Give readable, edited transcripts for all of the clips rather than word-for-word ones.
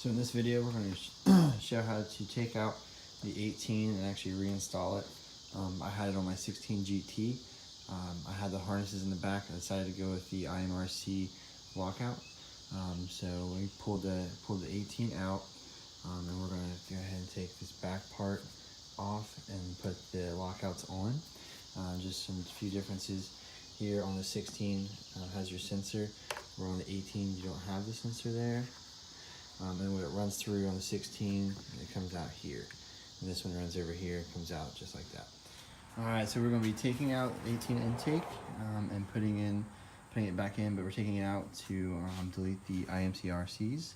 So in this video, we're going to show how to take out the 18 and actually reinstall it. I had it on my 16 GT. I had the harnesses in the back. I decided to go with the IMRC lockout. So we pulled the 18 out, and we're going to go ahead and take this back part off and put the lockouts on. Just some few differences here. On the 16 has your sensor, where on the 18 you don't have the sensor there. And when it runs through on the 16, it comes out here. And this one runs over here, it comes out just like that. Alright, so we're going to be taking out 18 intake and putting it back in, but we're taking it out to delete the IMCRCs.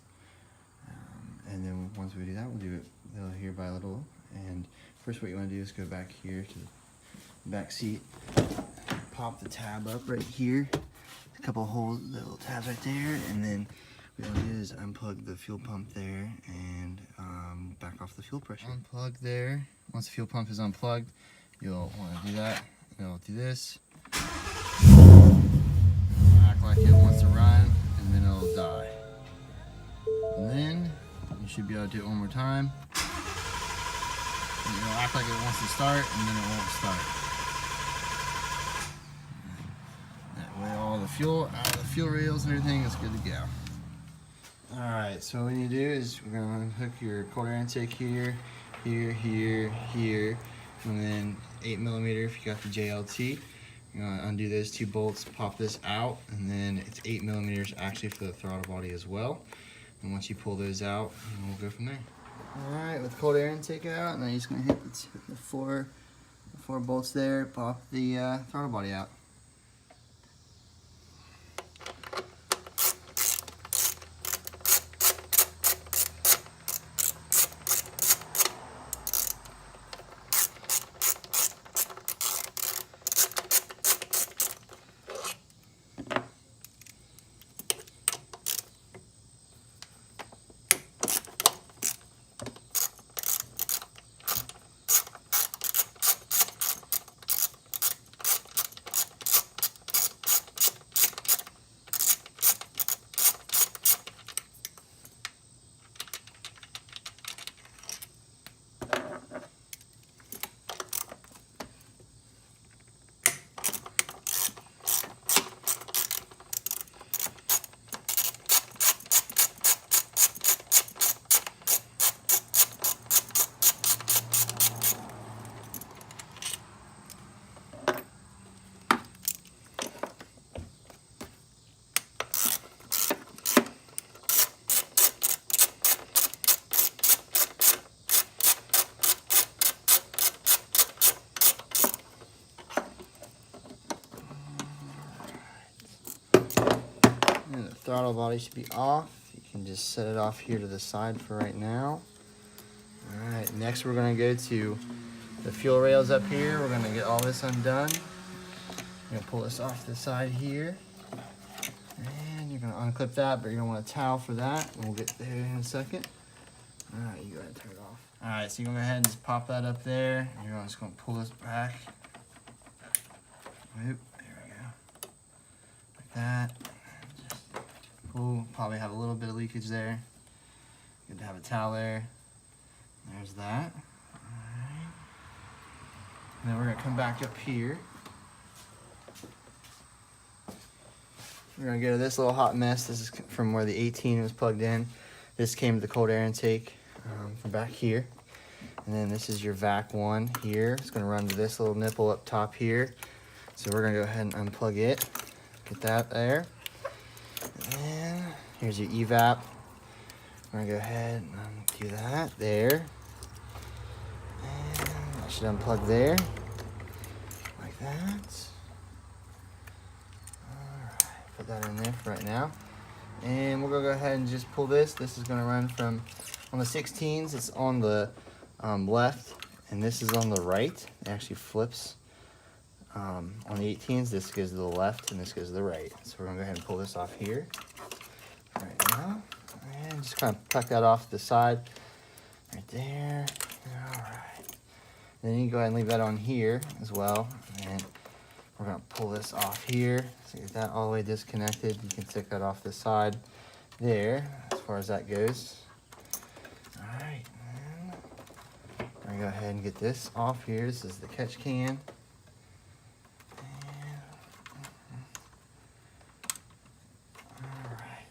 And then once we do that, we'll do it little here by little. And first what you want to do is go back here to the back seat, pop the tab up right here, a couple holes, little tabs right there, and then what you want to do is unplug the fuel pump there and back off the fuel pressure. Unplug there. Once the fuel pump is unplugged, you'll want to do that. You'll do this. It'll act like it wants to run, and then it'll die. And then you should be able to do it one more time. And it'll act like it wants to start, and then it won't start. That way all the fuel out of the fuel rails and everything is good to go. Alright, so what we need to do is we're going to hook your cold air intake here, here, and then 8mm if you got the JLT. You're going to undo those two bolts, pop this out, and then it's 8mm actually for the throttle body as well. And once you pull those out, we'll go from there. Alright, with the cold air intake out, now you're just going to hit the four bolts there, pop the throttle body out. And the throttle body should be off. You can just set it off here to the side for right now. Alright, next we're going to go to the fuel rails up here. We're going to get all this undone. You're going to pull this off to the side here. And you're going to unclip that, but you're going to want a towel for that. And we'll get there in a second. Alright, you go ahead and turn it off. Alright, so you're going to go ahead and just pop that up there. And you're just going to pull this back. Oop, there we go. Like that. Ooh, probably have a little bit of leakage there. Good to have a towel there. There's that. Alright. And then we're going to come back up here. We're going to go to this little hot mess. This is from where the 18 was plugged in. This came to the cold air intake from back here. And then this is your vac 1 here. It's going to run to this little nipple up top here. So we're going to go ahead and unplug it. Get that there. And here's your evap. We're going to go ahead and do that there. And I should unplug there. Like that. Alright, put that in there for right now. And we're going to go ahead and just pull this. This is going to run from, on the 16s, it's on the left, and this is on the right. It actually flips. On the 18s, this goes to the left and this goes to the right. So we're going to go ahead and pull this off here right now. And just kind of tuck that off to the side right there. Alright. Then you can go ahead and leave that on here as well. And we're going to pull this off here. So get that all the way disconnected. You can take that off the side there as far as that goes. gonna go ahead and get this off here. This is the catch can. Alright.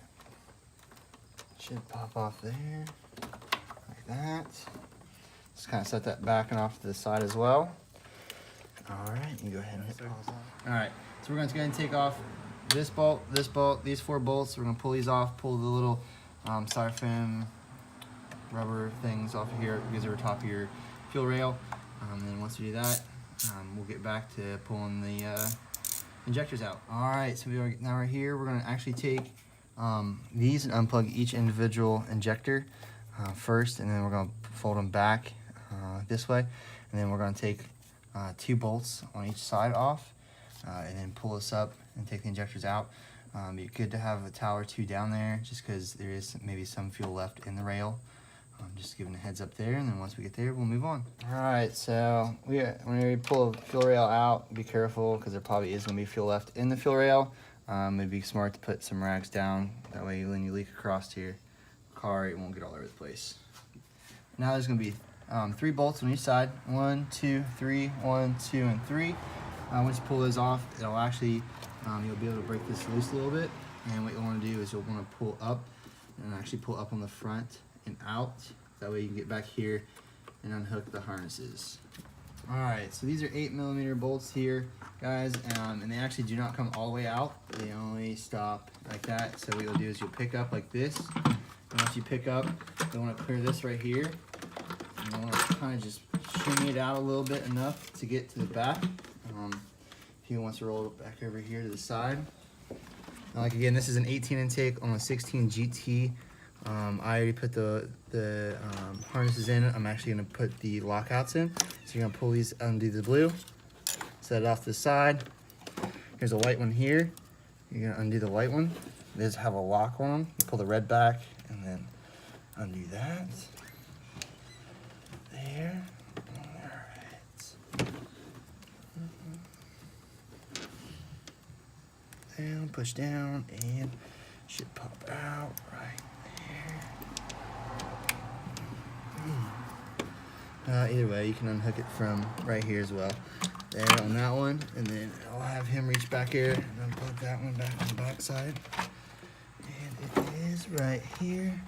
Should pop off there. Like that. Just kind of set that back and off to the side as well. Alright, you go ahead and hit pause on. Alright, so we're going to go ahead and take off this bolt, these 4 bolts. We're going to pull these off, pull the little styrofoam rubber things off of here. These are top of your fuel rail. Then once we do that, we'll get back to pulling the injectors out. Alright, so now we're here. We're going to actually take these and unplug each individual injector first, and then we're going to fold them back this way, and then we're going to take 2 bolts on each side off, and then pull this up and take the injectors out. Be good to have a towel or 2 down there, just because there is maybe some fuel left in the rail. Just giving a heads up there, and then once we get there, we'll move on. All right, so when we pull the fuel rail out, be careful, because there probably is going to be fuel left in the fuel rail. It'd be smart to put some rags down. That way, when you leak across to your car, it won't get all over the place. Now there's going to be 3 bolts on each side. 1, 2, 3, 1, 2, and 3. Once you pull those off, it'll actually, you'll be able to break this loose a little bit. And what you'll want to do is you'll want to pull up and actually pull up on the front and out. That way you can get back here and unhook the harnesses. Alright, so these are 8mm bolts here, guys, and they actually do not come all the way out. They only stop like that. So what you'll do is you'll pick up like this. And once you pick up, you'll want to clear this right here. And you want to kind of just shimmy it out a little bit enough to get to the back. If you want to roll it back over here to the side. Like again, this is an 18 intake on a 16 GT. I already put the harnesses in. I'm actually going to put the lockouts in. So you're going to pull these, undo the blue, set it off to the side. Here's a white one here. You're going to undo the white one. These have a lock on them. You pull the red back and then undo that. There. Alright. Down, push down, and should pop out right there. Either way, you can unhook it from right here as well. There on that one, and then I'll have him reach back here and unplug that one back on the back side. And it is right here.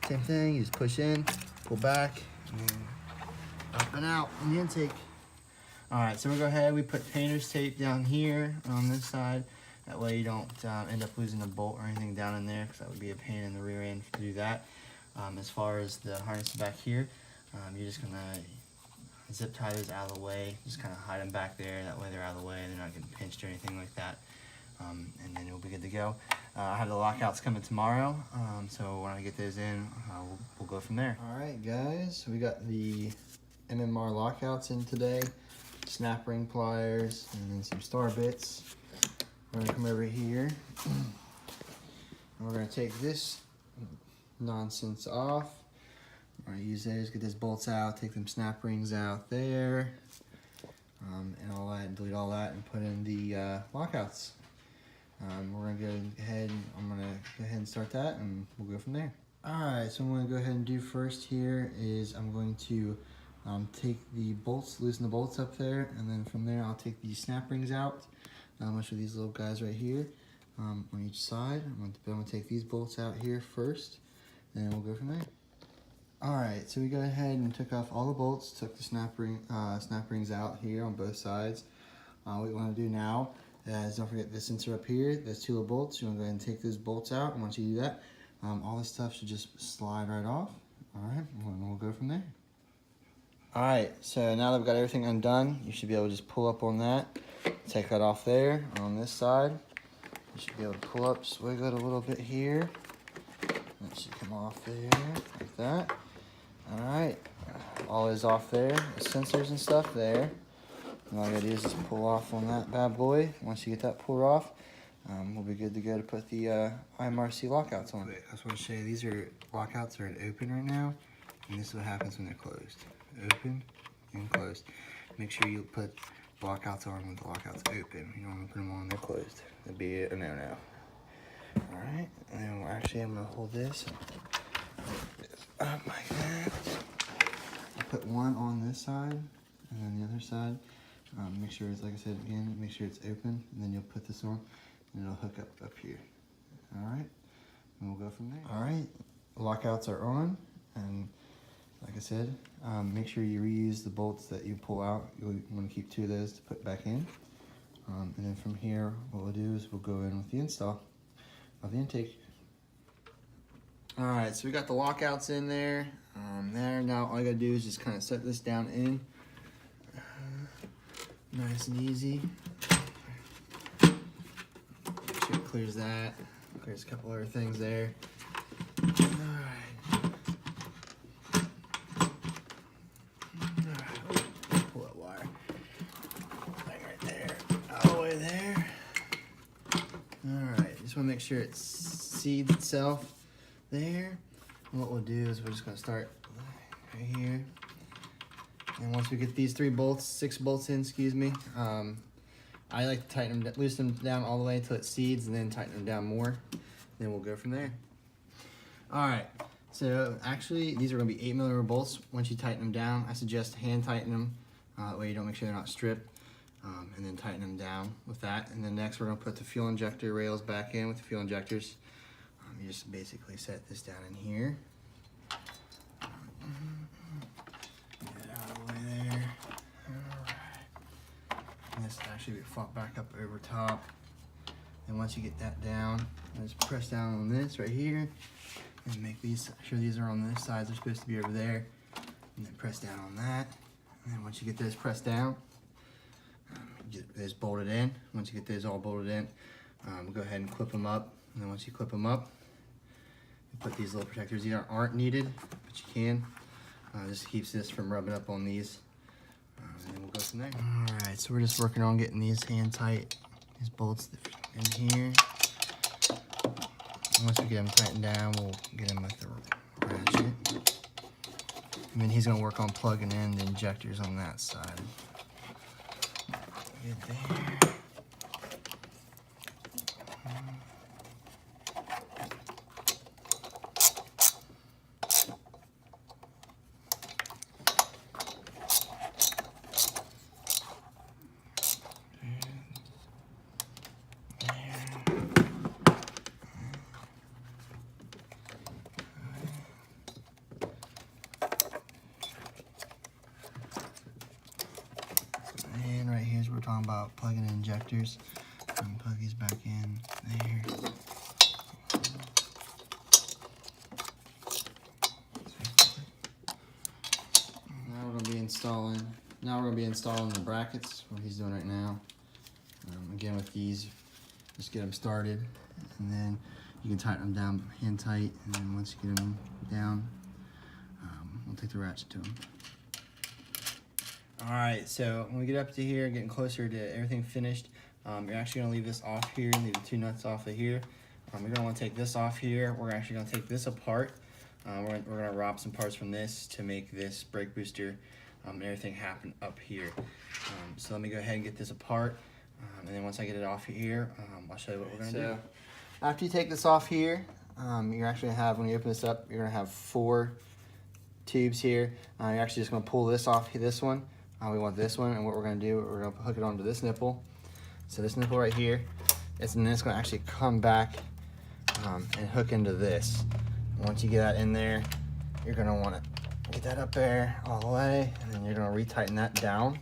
Same thing, you just push in, pull back, and then up and out in the intake. Alright, so we'll go ahead, we put painter's tape down here on this side. That way you don't end up losing a bolt or anything down in there, because that would be a pain in the rear end to do that. As far as the harnesses back here, you're just going to zip tie those out of the way. Just kind of hide them back there. That way they're out of the way and they're not getting pinched or anything like that. And then it'll be good to go. I have the lockouts coming tomorrow, so when I get those in, we'll go from there. Alright guys, we got the MMR lockouts in today. Snap ring pliers and then some star bits. We're gonna come over here and we're gonna take this nonsense off. We're gonna use those, get those bolts out, take them snap rings out there, and all that, and delete all that, and put in the lockouts. We're gonna go ahead, I'm gonna go ahead and start that, and we'll go from there. Alright, so what I'm gonna go ahead and do first here is I'm going to take the bolts, loosen the bolts up there, and then from there I'll take the snap rings out. Which are these little guys right here on each side. I'm going to take these bolts out here first, and then we'll go from there. Alright, so we go ahead and took off all the bolts, took the snap rings out here on both sides. What you want to do now is don't forget this sensor up here, those 2 little bolts. You want to go ahead and take those bolts out, and once you do that, all this stuff should just slide right off. Alright, we'll go from there. Alright, so now that we've got everything undone, you should be able to just pull up on that. Take that off there. On this side, you should be able to pull up, just wiggle it a little bit here. That should come off there, like that. Alright, all is off there, the sensors and stuff there. And all I gotta do is just pull off on that bad boy. Once you get that pulled off, we'll be good to go to put the IMRC lockouts on. I just want to show you, these lockouts are at open right now, and this is what happens when they're closed. Open and closed. Make sure you put lockouts on with the lockouts open. You don't want to put them on when they're closed. That'd be a no-no. Alright, and then actually I'm going to hold this up like that. put one on this side and then the other side. Make sure it's, like I said again, make sure it's open, and then you'll put this on and it'll hook up here. All right, and we'll go from there. All right, lockouts are on, and like I said, make sure you reuse the bolts that you pull out. You'll want to keep 2 of those to put back in. And then from here, what we'll do is we'll go in with the install of the intake. All right, so we got the lockouts in there. Now all I gotta do is just kind of set this down in. Nice and easy. Make sure it clears that. Clears a couple other things there. Alright. Pull that wire. Thing right there. All the way there. Alright, just want to make sure it seeds itself there. And what we'll do is we're just going to start right here. And once we get these 6 bolts in, excuse me, I like to tighten them, loosen them down all the way until it seeds, and then tighten them down more. Then we'll go from there. All right, so actually these are gonna be 8mm bolts. Once you tighten them down, I suggest hand tighten them. That way you don't make sure they're not stripped. And then tighten them down with that. And then next we're gonna put the fuel injector rails back in with the fuel injectors. You just basically set this down in here. This will actually be fought back up over top. And once you get that down, just press down on this right here and make these sure these are on this side. They're supposed to be over there. And then press down on that. And then once you get those pressed down, get those bolted in. Once you get those all bolted in, go ahead and clip them up. And then once you clip them up, you put these little protectors. These aren't needed, but you can. This keeps this from rubbing up on these. And then we'll go from there. All right, so we're just working on getting these hand tight, these bolts in here. And once we get them tightened down, we'll get them with the ratchet. And then he's gonna work on plugging in the injectors on that side. Get there. And right here is we're talking about plugging in injectors. And plug these back in there. Now we're gonna be installing the brackets. What he's doing right now. Again with these, just get them started, and then you can tighten them down hand tight. And then once you get them down, we'll take the ratchet to them. All right, so when we get up to here, getting closer to everything finished, you're actually gonna leave this off here, leave the 2 nuts off of here. You're gonna wanna take this off here. We're actually gonna take this apart. We're gonna rob some parts from this to make this brake booster and everything happen up here. So let me go ahead and get this apart. And then once I get it off here, I'll show you what we're gonna do. After you take this off here, you're actually gonna have, when you open this up, you're gonna have 4 tubes here. You're actually just gonna pull this off, this one. We want this one, and what we're gonna do, we're gonna hook it onto this nipple. So this nipple right here, and then it's gonna actually come back and hook into this. Once you get that in there, you're gonna wanna get that up there all the way, and then you're gonna re-tighten that down.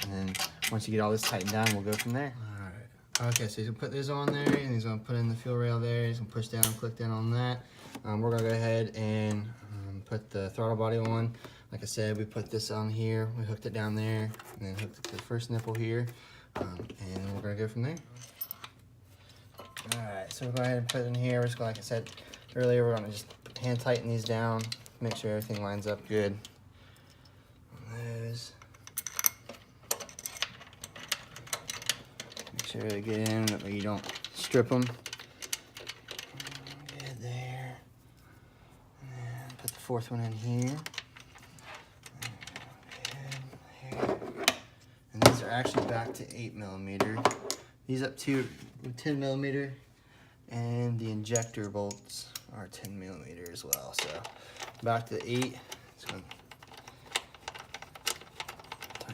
And then once you get all this tightened down, we'll go from there. All right. Okay, so he's gonna put this on there, and he's gonna put in the fuel rail there. He's gonna push down, click down on that. We're gonna go ahead and put the throttle body on. Like I said, we put this on here, we hooked it down there, and then hooked the first nipple here, and we're gonna go from there. All right, so we'll go ahead and put it in here. We're just gonna, like I said earlier, we're gonna just hand tighten these down, make sure everything lines up good. Those. Make sure they get in, that way you don't strip them. Good there. And then put the 4th one in here. And these are actually back to 8mm. These up to 10mm, and the injector bolts are 10mm as well. So back to 8. It's going to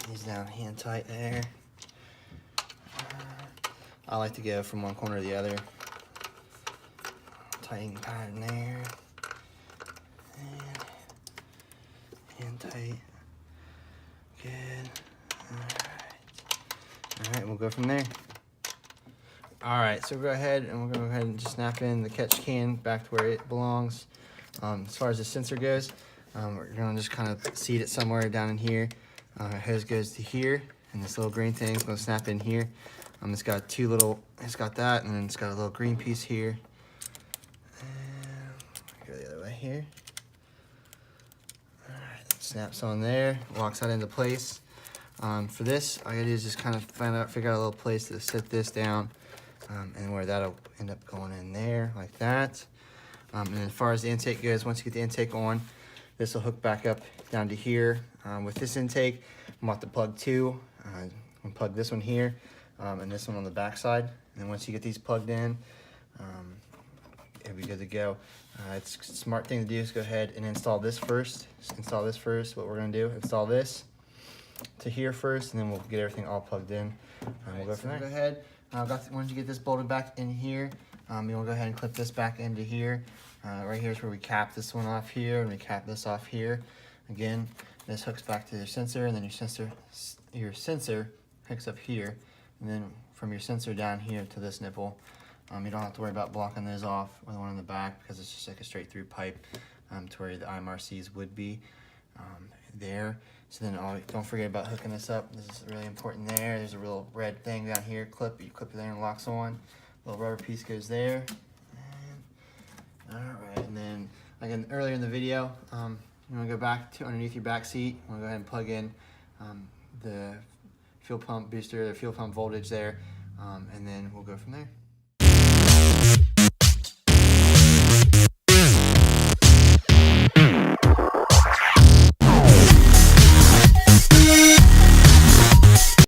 these down hand tight there. I like to go from one corner to the other. Tighten pattern there. And hand tight. Good. Alright, we'll go from there. Alright, so we'll go ahead and just snap in the catch can back to where it belongs. As far as the sensor goes, we're going to just kind of seat it somewhere down in here. Hose goes to here, and this little green thing is going to snap in here. It's got it's got that, and then it's got a little green piece here. And go the other way here. Alright, snaps on there, locks that into place. For this, all I gotta do is just kind of figure out a little place to set this down, and where that'll end up going in there, like that. And as far as the intake goes, once you get the intake on, this will hook back up down to here. With this intake, I'm off to plug 2. I'm gonna plug this one here, and this one on the back side. And then once you get these plugged in, it'll be good to go. It's a smart thing to do is go ahead and install this first. Install this first. What we're gonna do, install this to here first, and then we'll get everything all plugged in. We'll go from there. Go ahead. Once you get this bolted back in here, you'll go ahead and clip this back into here. Right here is where we cap this one off here, and we cap this off here. Again, this hooks back to your sensor, and then your sensor hooks up here, and then from your sensor down here to this nipple. You don't have to worry about blocking those off with the one in the back, because it's just like a straight through pipe to where the IMRCs would be there. So then don't forget about hooking this up. This is really important there. There's a real red thing down here, you clip it there and it locks on. Little rubber piece goes there. Alright, and then again earlier in the video, you want to go back to underneath your back seat. You want to go ahead and plug in the fuel pump booster, the fuel pump voltage there, and then we'll go from there.